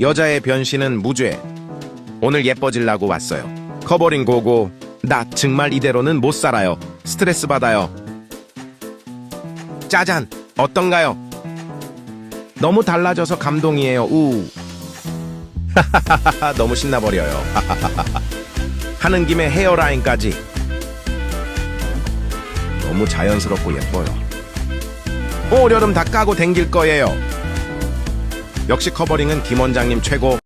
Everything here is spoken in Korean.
여자의 변신은 무죄. 오늘 예뻐지려고 왔어요. 커버링 고고. 나 정말 이대로는 못 살아요. 스트레스 받아요. 짜잔! 어떤가요? 너무 달라져서 감동이에요. 우. 너무 신나버려요. 하는 김에 헤어라인까지. 너무 자연스럽고 예뻐요. 올여름 다 까고 댕길 거예요. 역시 커버링은 김 원장님 최고.